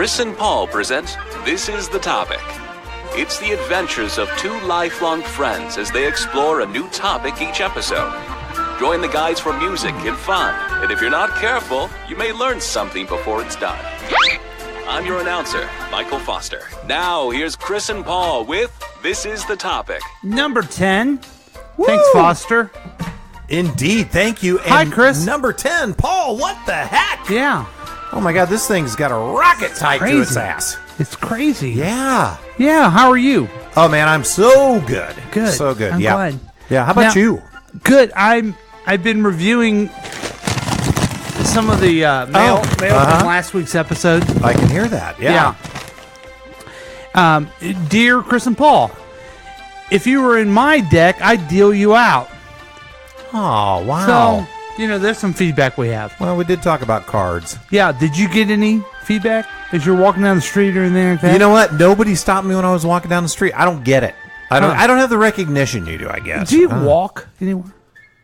Chris and Paul present This Is the Topic. It's the adventures of two lifelong friends as they explore a new topic each episode. Join the guys for music and fun, and if you're not careful, you may learn something before it's done. I'm your announcer, Michael Foster. Now, here's Chris and Paul with This Is the Topic. Number 10. Woo! Thanks, Foster. Indeed, thank you. And hi, Chris. Number 10, Paul, what the heck? Yeah. Oh my God, this thing's got a rocket tied to its ass. It's crazy. Yeah. Yeah, how are you? Oh man, I'm so good. Good. So good. I'm glad. Yeah, how about you? Good. I've been reviewing some of the mail from last week's episode. I can hear that. Yeah. Dear Chris and Paul, if you were in my deck, I'd deal you out. Oh, wow. So, there's some feedback we have. Well, we did talk about cards. Yeah, did you get any feedback as you're walking down the street or anything like that? You know what? Nobody stopped me when I was walking down the street. I don't get it. I don't have the recognition you do, I guess. Do you walk anywhere?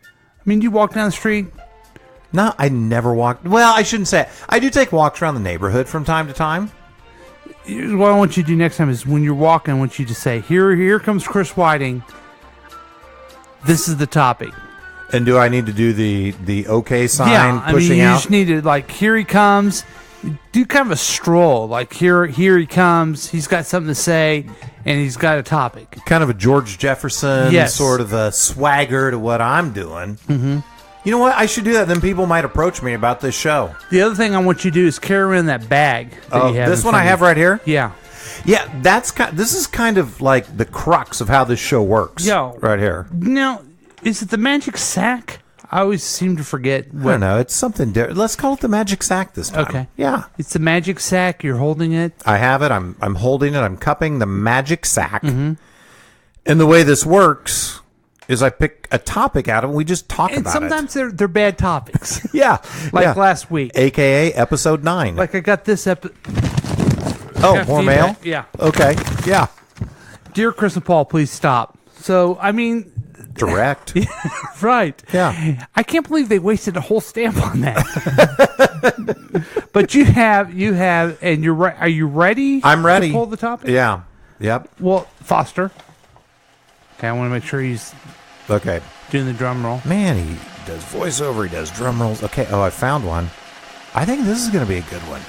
I mean, do you walk down the street? No, I never walk. Well, I shouldn't say it. I do take walks around the neighborhood from time to time. Here's what I want you to do next time is when you're walking, I want you to say, here comes Chris Whiting. This is the topic. And do I need to do the okay sign pushing you out? Just need to, here he comes. Do kind of a stroll. Like, here he comes. He's got something to say, and he's got a topic. Kind of a George Jefferson sort of a swagger to what I'm doing. Mm-hmm. You know what? I should do that. Then people might approach me about this show. The other thing I want you to do is carry around that bag that you have. This one I have right here? Yeah. Yeah, this is kind of like the crux of how this show works. Right here. Now, is it the magic sack? I always seem to forget. I don't know. It's something different. Let's call it the magic sack this time. Okay. Yeah. It's the magic sack. You're holding it. I have it. I'm holding it. I'm cupping the magic sack. Mm-hmm. And the way this works is I pick a topic out of it and we just talk about it. And sometimes they're bad topics. Yeah. Last week. AKA episode 9. Like I got this episode. Oh, more mail? Yeah. Okay. Yeah. Dear Chris and Paul, please stop. So, I mean... Direct. Right. Yeah. I can't believe they wasted a whole stamp on that. But you have, and you're right. Are you ready? I'm ready. To pull the topic? Yeah. Yep. Well, Foster. Okay, I want to make sure he's doing the drum roll. Man, he does voiceover. He does drum rolls. Okay. Oh, I found one. I think this is going to be a good one.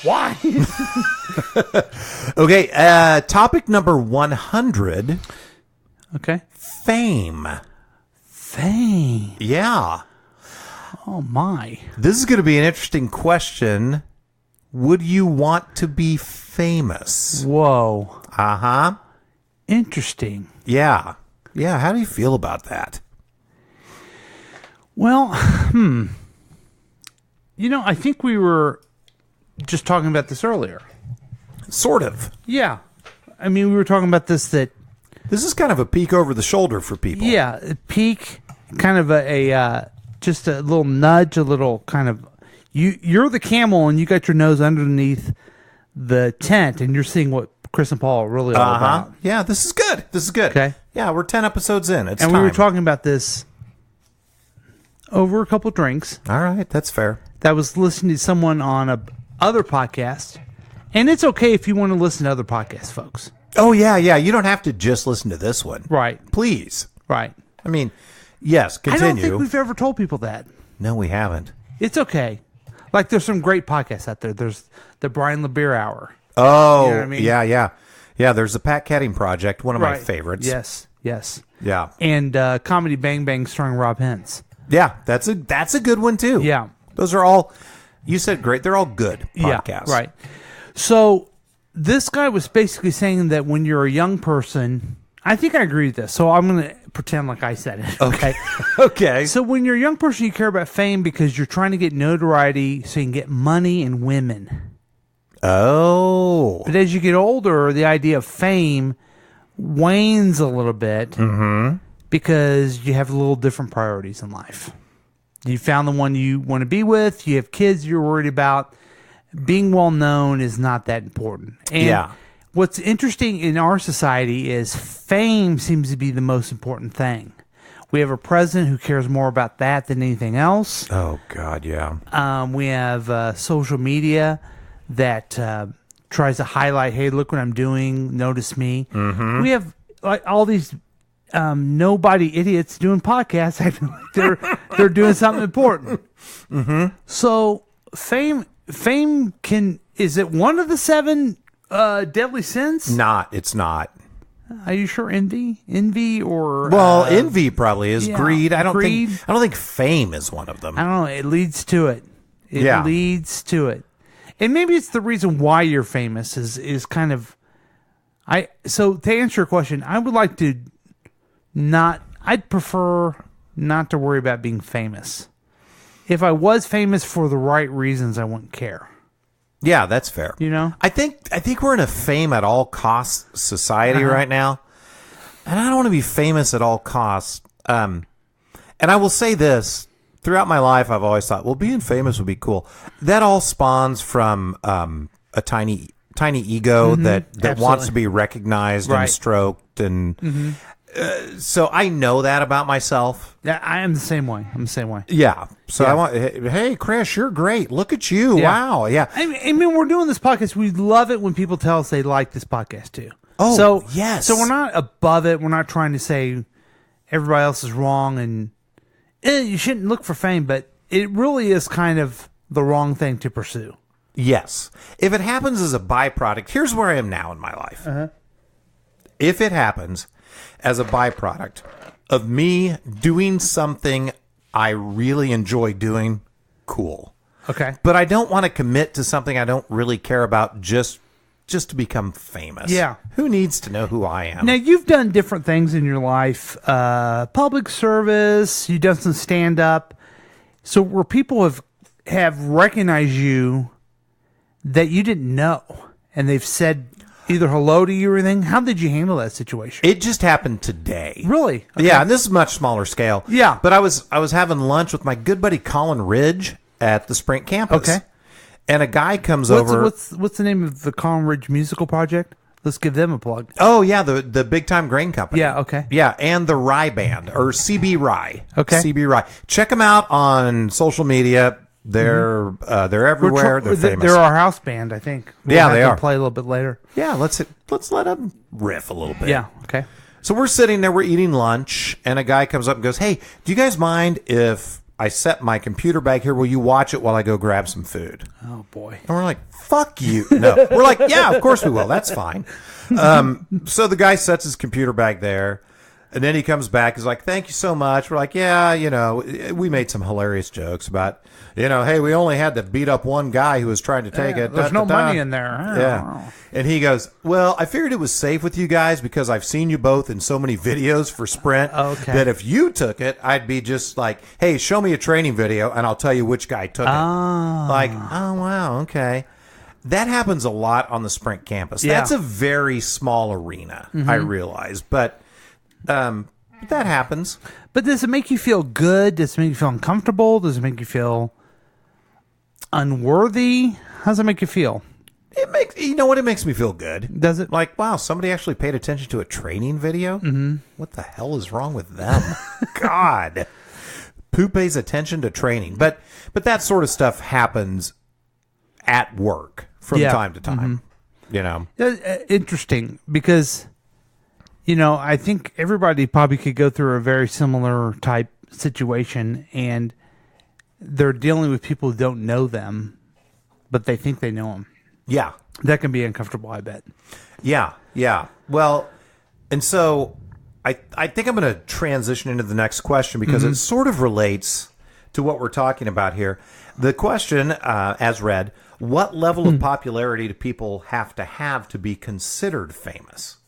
Why? Okay, topic number 100. Okay. Fame. Fame. Yeah. Oh, my. This is going to be an interesting question. Would you want to be famous? Whoa. Uh-huh. Interesting. Yeah. Yeah, how do you feel about that? Well, I think we were... just talking about this earlier. Sort of. Yeah. I mean, we were talking about this that... This is kind of a peek over the shoulder for people. Yeah, a peek, kind of just a little nudge, a little kind of... You're the camel and you got your nose underneath the tent and you're seeing what Chris and Paul are really all about. Yeah, this is good. This is good. Okay. Yeah, we're 10 episodes in. It's and time. We were talking about this over a couple drinks. All right, that's fair. That was listening to someone on other podcast, and it's okay if you want to listen to other podcasts, folks. Oh yeah, you don't have to just listen to this one, right? Please, right? I mean, yes, continue. I don't think we've ever told people that. No, we haven't. It's okay. Like there's some great podcasts out there. There's the Brian LeBeer Hour. Oh, you know what I mean? Yeah. There's the Pat Catting Project, one of my favorites. Yes. Yeah, and Comedy Bang Bang starring Rob Hens. Yeah, that's a good one too. Yeah, those are all. You said great. They're all good podcasts. Yeah, right. So this guy was basically saying that when you're a young person, I think I agree with this. So I'm going to pretend like I said it. Okay. Okay. So when you're a young person, you care about fame because you're trying to get notoriety so you can get money and women. Oh. But as you get older, the idea of fame wanes a little bit because you have a little different priorities in life. You found the one you want to be with. You have kids you're worried about. Being well known is not that important. And what's interesting in our society is fame seems to be the most important thing. We have a president who cares more about that than anything else. Oh, God, yeah. We have social media that tries to highlight, hey, look what I'm doing, notice me. Mm-hmm. We have like all these nobody idiots doing podcasts acting like they're doing something important. Mm-hmm. So fame is it one of the 7 deadly sins? It's not. Are you sure envy or envy probably is. yeah, Greed. I don't greed. think fame is one of them. I don't know. It leads to it. Leads to it, and maybe it's the reason why you're famous is kind of. So to answer your question, I would like to not. I'd prefer not to worry about being famous. If I was famous for the right reasons, I wouldn't care. Yeah, that's fair. You know, I think we're in a fame at all costs society right now, and I don't want to be famous at all costs. And I will say this: throughout my life, I've always thought, well, being famous would be cool. That all spawns from a tiny ego that wants to be recognized and stroked, and so I know that about myself. Yeah, I am the same way. Yeah. So I want, hey, Chris, you're great. Look at you. Yeah. Wow. Yeah. I mean, we're doing this podcast. We love it when people tell us they like this podcast too. Oh, so yes. So we're not above it. We're not trying to say everybody else is wrong and you shouldn't look for fame, but it really is kind of the wrong thing to pursue. Yes. If it happens as a byproduct, here's where I am now in my life. If it happens as a byproduct of me doing something I really enjoy doing, cool. Okay. But I don't want to commit to something I don't really care about just to become famous. Yeah. Who needs to know who I am? Now, you've done different things in your life. Public service, you've done some stand-up. So where people have recognized you that you didn't know, and they've said either hello to you or anything, how did you handle that situation? It just happened today. Really? Okay. Yeah, and this is much smaller scale. Yeah. But I was having lunch with my good buddy Colin Ridge at the Sprint campus. Okay. And a guy comes over. What's the name of the Colin Ridge Musical Project? Let's give them a plug. Oh, yeah, the Big Time Grain Company. Yeah, okay. Yeah, and the Rye Band, or CB Rye. Okay. CB Rye. Check them out on social media. They're everywhere. They're famous. They're our house band, I think. Yeah, they have are. them play a little bit later. Yeah, let's let them riff a little bit. Yeah, okay. So we're sitting there, we're eating lunch, and a guy comes up and goes, "Hey, do you guys mind if I set my computer bag here? Will you watch it while I go grab some food?" Oh, boy. And we're like, "Fuck you." No. We're like, "Yeah, of course we will. That's fine." So the guy sets his computer bag there, and then he comes back. He's like, "Thank you so much." We're like, "Yeah, we made some hilarious jokes about, hey, we only had to beat up one guy who was trying to take it. There's no money in there. Yeah. And he goes, "Well, I figured it was safe with you guys because I've seen you both in so many videos for Sprint that if you took it, I'd be just like, hey, show me a training video and I'll tell you which guy took it." Like, oh, wow, okay. That happens a lot on the Sprint campus. Yeah. That's a very small arena, I realize. But that happens. But does it make you feel good? Does it make you feel uncomfortable? Does it make you feel unworthy? How does it make you feel? It makes it makes me feel good. Does it? Like, wow, somebody actually paid attention to a training video? Mm-hmm. What the hell is wrong with them? God. Who pays attention to training? But that sort of stuff happens at work from time to time. Interesting, because I think everybody probably could go through a very similar type situation, and they're dealing with people who don't know them, but they think they know them. Yeah. That can be uncomfortable, I bet. Yeah, yeah. Well, and so I think I'm going to transition into the next question because it sort of relates to what we're talking about here. The question, as read, what level of popularity do people have to be considered famous?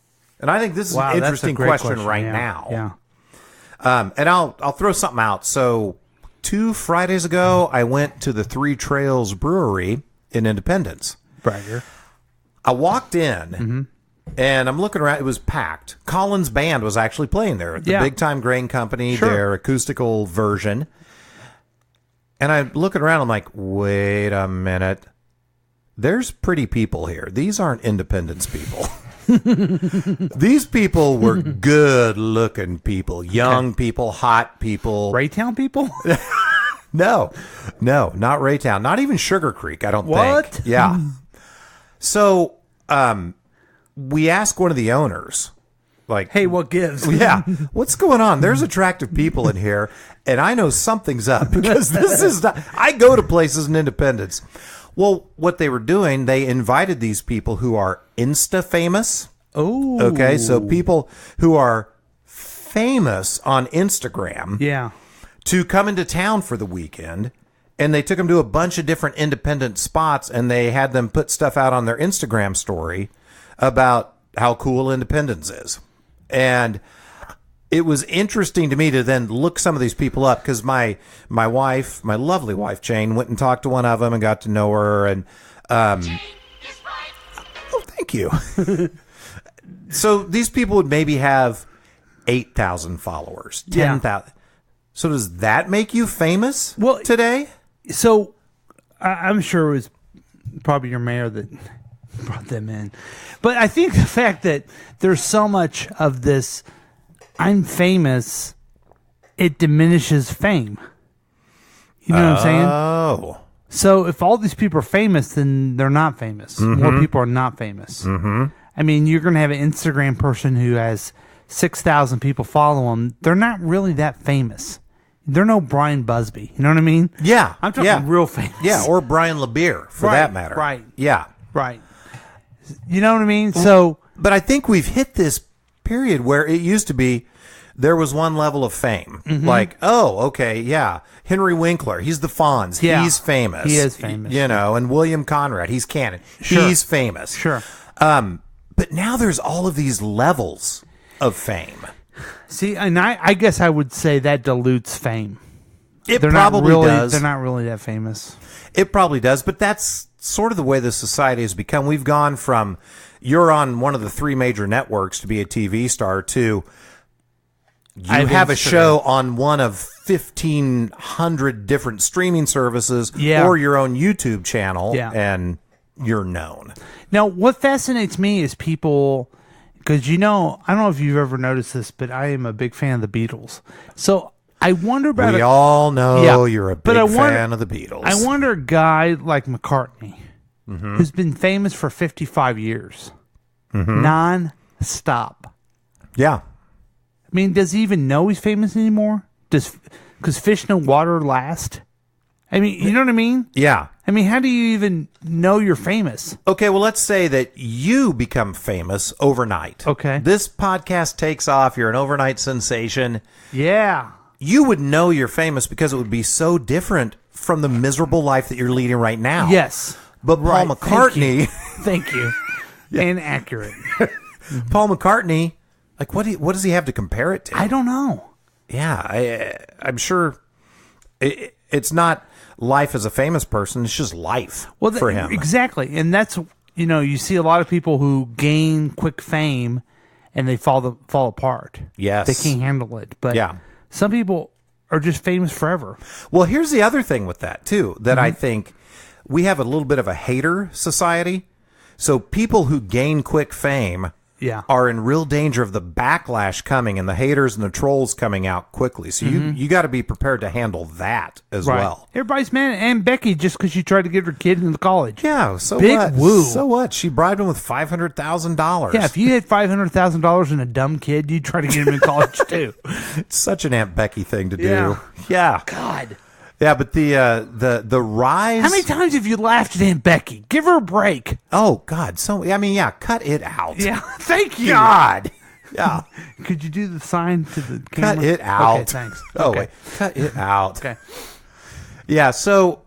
And I think this is an interesting question right now. Yeah. And I'll throw something out. So 2 Fridays ago, I went to the Three Trails Brewery in Independence. Bragger. I walked in, and I'm looking around. It was packed. Colin's band was actually playing there at the Big Time Grain Company, their acoustical version. And I'm looking around. I'm like, wait a minute. There's pretty people here. These aren't Independence people. These people were good-looking people, young people, hot people. Raytown people? No, not Raytown. Not even Sugar Creek, I don't What? think. Yeah. So we asked one of the owners, like, Hey, what gives? yeah, what's going on? There's attractive people in here, and I know something's up because this is not. I go to places in Independence. Well, what they were doing, they invited these people who are Insta famous. Oh. Okay, so people who are famous on Instagram Yeah. to come into town for the weekend, and they took them to a bunch of different independent spots, and they had them put stuff out on their Instagram story about how cool Independence is. And it was interesting to me to then look some of these people up because my wife, my lovely wife Jane, went and talked to one of them and got to know her. And oh, thank you. So these people would maybe have 8,000 followers, 10,000. Yeah. So does that make you famous today? So I'm sure it was probably your mayor that brought them in. But I think the fact that there's so much of this I'm famous, it diminishes fame. You know what I'm saying? Oh. So if all these people are famous, then they're not famous. More people are not famous. I mean, you're going to have an Instagram person who has 6,000 people follow them. They're not really that famous. They're no Brian Busby. You know what I mean? Yeah. I'm talking real famous. Yeah, or Brian LeBeer, for Right, that matter. right. Yeah. Right. You know what I mean? So, But I think we've hit this period where it used to be there was one level of fame. Like, oh, okay, yeah. Henry Winkler, he's the Fonz. Yeah. He's famous. He is famous. You know, and William Conrad, he's canon. Sure. He's famous. sure. But now there's all of these levels of fame. See, and I guess I would say that dilutes fame. It They're probably not really, does. They're not really that famous. It probably does, but that's sort of the way the society has become. We've gone from you're on one of the 3 major networks to be a TV star to you have a show on one of 1,500 different streaming services or your own YouTube channel, and you're known. Now, what fascinates me is people, because I don't know if you've ever noticed this, but I am a big fan of the Beatles. So I wonder about We all know you're a big fan of the Beatles. I wonder a guy like McCartney, who's been famous for 55 years, non-stop. Yeah. I mean, does he even know he's famous anymore? Because fish know water last? I mean, you know what I mean? Yeah. I mean, how do you even know you're famous? Okay, well, let's say that you become famous overnight. Okay. This podcast takes off. You're an overnight sensation. Yeah. You would know you're famous because it would be so different from the miserable life that you're leading right now. Yes. But Paul McCartney... Thank you. And accurate. Paul McCartney, like, what does he have to compare it to? I don't know. Yeah, I'm sure it's not life as a famous person. It's just life for him. Exactly. And that's, you see a lot of people who gain quick fame and they fall apart. Yes. They can't handle it. But some people are just famous forever. Well, here's the other thing with that, too, that I think we have a little bit of a hater society. So people who gain quick fame are in real danger of the backlash coming and the haters and the trolls coming out quickly. So you got to be prepared to handle that as well. Everybody's mad at Aunt Becky just because she tried to get her kid into college. Yeah, so Big what? woo. So what? She bribed him with $500,000. Yeah, if you had $500,000 in a dumb kid, you'd try to get him in college too. It's such an Aunt Becky thing to do. Yeah. God. Yeah, but the rise. How many times have you laughed at Aunt Becky? Give her a break. Oh God! Cut it out. Yeah, thank you. God. Yeah. Could you do the sign to the camera? Cut it out. Okay, thanks. Oh wait, cut it out. Okay. Yeah. So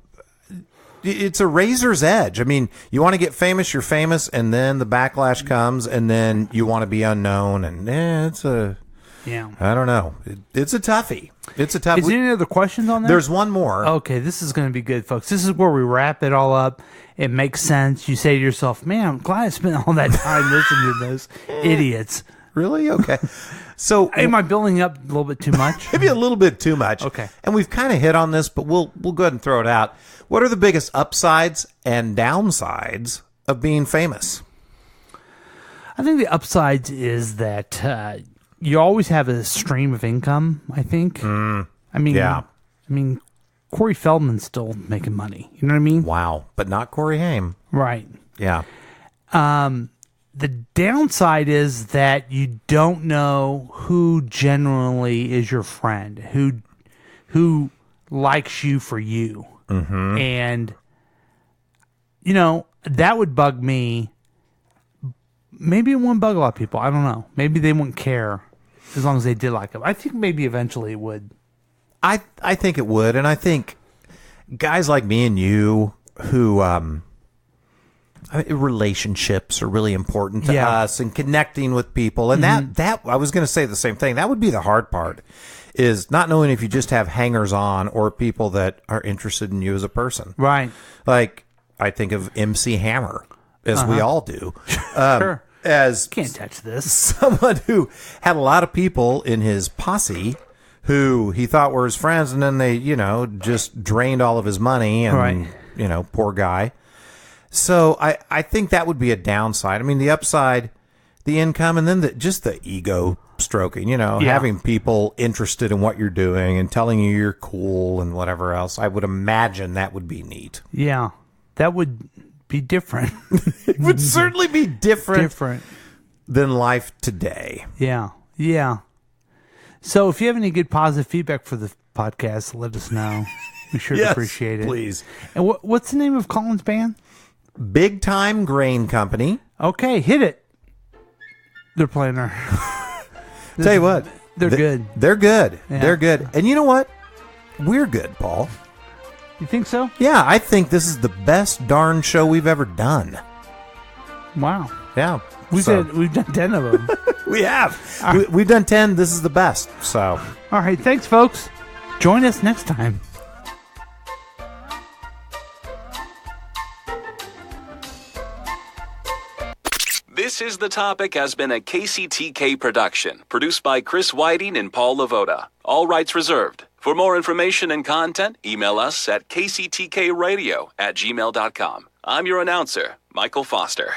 it's a razor's edge. I mean, you want to get famous, you're famous, and then the backlash comes, and then you want to be unknown, and it's a. Yeah. I don't know. It's a toughie. It's a tough. Is there any other questions on that? There's one more. Okay, this is going to be good, folks. This is where we wrap it all up. It makes sense. You say to yourself, man, I'm glad I spent all that time listening to those idiots. Really? Okay. So am I building up a little bit too much? Maybe a little bit too much. Okay. And we've kind of hit on this, but we'll go ahead and throw it out. What are the biggest upsides and downsides of being famous? I think the upsides is that you always have a stream of income, I think. I mean, Corey Feldman's still making money. You know what I mean? Wow. But not Corey Haim. Right. Yeah. The downside is that you don't know who generally is your friend, who likes you for you. Mm-hmm. And, that would bug me. Maybe it wouldn't bug a lot of people. I don't know. Maybe they wouldn't care as long as they did like him. I think maybe eventually it would. I think it would. And I think guys like me and you who... relationships are really important to us, and connecting with people. And that I was going to say the same thing. That would be the hard part, is not knowing if you just have hangers on or people that are interested in you as a person. Right. Like, I think of MC Hammer, as we all do. Sure. As can't touch this. Someone who had a lot of people in his posse who he thought were his friends, and then they, just drained all of his money, and, poor guy. So I think that would be a downside. I mean, the upside, the income, and then just the ego stroking, having people interested in what you're doing and telling you you're cool and whatever else. I would imagine that would be neat. Yeah, that would be different. It would certainly be different than life today. Yeah, yeah. So if you have any good positive feedback for the podcast, let us know. We sure appreciate it. Please. And what's the name of Colin's band? Big Time Grain Company. Okay, hit it. They're playing our... Tell you what. They're good. They're good. Yeah. They're good. And you know what? We're good, Paul. You think so? Yeah, I think this is the best darn show we've ever done. Wow. Yeah. We've done 10 of them. We have. We've done 10. This is the best. So. All right. Thanks, folks. Join us next time. This is The Topic has been a KCTK production, produced by Chris Whiting and Paul Lavoda. All rights reserved. For more information and content, email us at kctkradio@gmail.com. I'm your announcer, Michael Foster.